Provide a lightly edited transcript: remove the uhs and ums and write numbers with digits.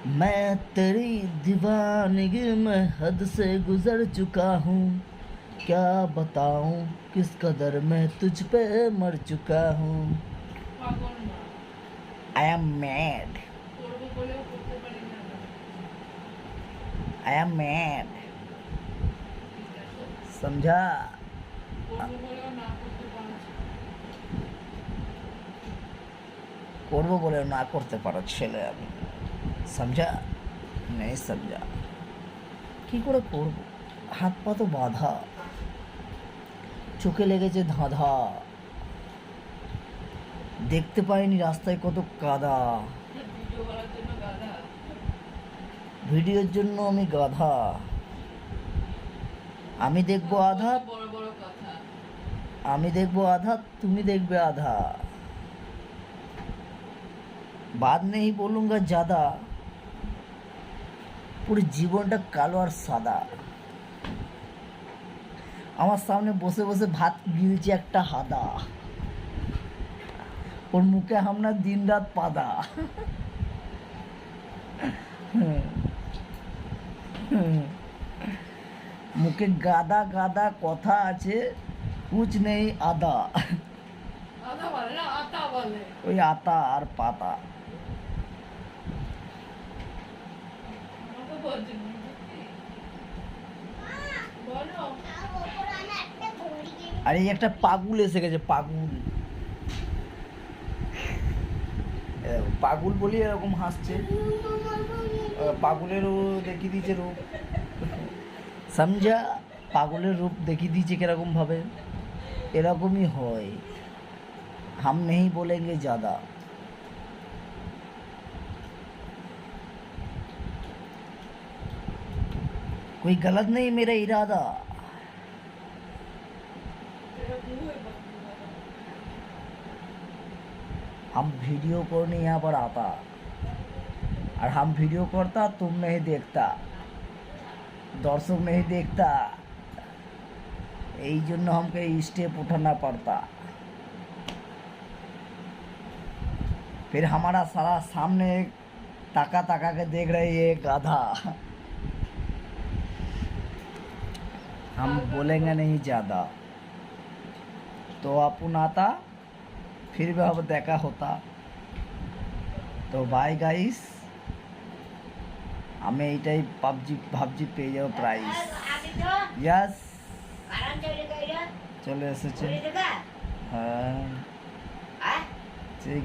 मैं तेरी दीवानगी में हद से गुजर चुका हूँ, क्या बताऊँ किस कदर मैं तुझ पे मर चुका हूँ। I am mad. I am mad. समझा? করবো বলে না করতে পারো ছেলে আমি, समझा? नहीं समझा। কি করে করব, হাত পা তো বাঁধা, চোখে লেগেছে ধাঁধা, দেখতে পাইনি রাস্তায় কত কাদা, ভিডিওর জন্য আমি গাধা। আমি দেখবো আধা, আমি দেখবো আধা, তুমি দেখবে আধা। बाद नहीं बोलूँगा ज़्यादा, পুরো জীবনটা কালো আর সাদা। আমার সামনে বসে বসে ভাত গিলছে একটা হাদা, ওর মুখে আমরা দিন রাত পাদা। মুখে গাদা গাদা কথা আছে, কুছ নেই আদা। ওই আতা আর পাতা। আর এই একটা পাগুল এসে গেছে, পাগুল। পাগুল বলি এরকম হাসছে, পাগুলেরও দেখিয়ে দিয়েছে রূপ, সমঝা? পাগলের রূপ দেখিয়ে দিয়েছে কিরকম ভাবে। এরকমই হয়, हम नहीं बोलेंगे ज़्यादा। कोई गलत नहीं मेरा इरादा, हम वीडियो करने यहाँ पर आता, और हम वीडियो करता तुम नहीं देखता, दर्शक नहीं देखता, এই জন্য हमको स्टेप उठाना पड़ता। फिर हमारा सारा सामने ताका ताका के देख रहे ये गाधा। हम बोलेंगे नहीं ज़्यादा, तो अपन आता, फिर भी अब देखा होता। तो बाय गाइस, हमें এইটাই ভাবছি পেয়ে যাবো প্রাইস। यस, চলে এসেছে। হ্যাঁ।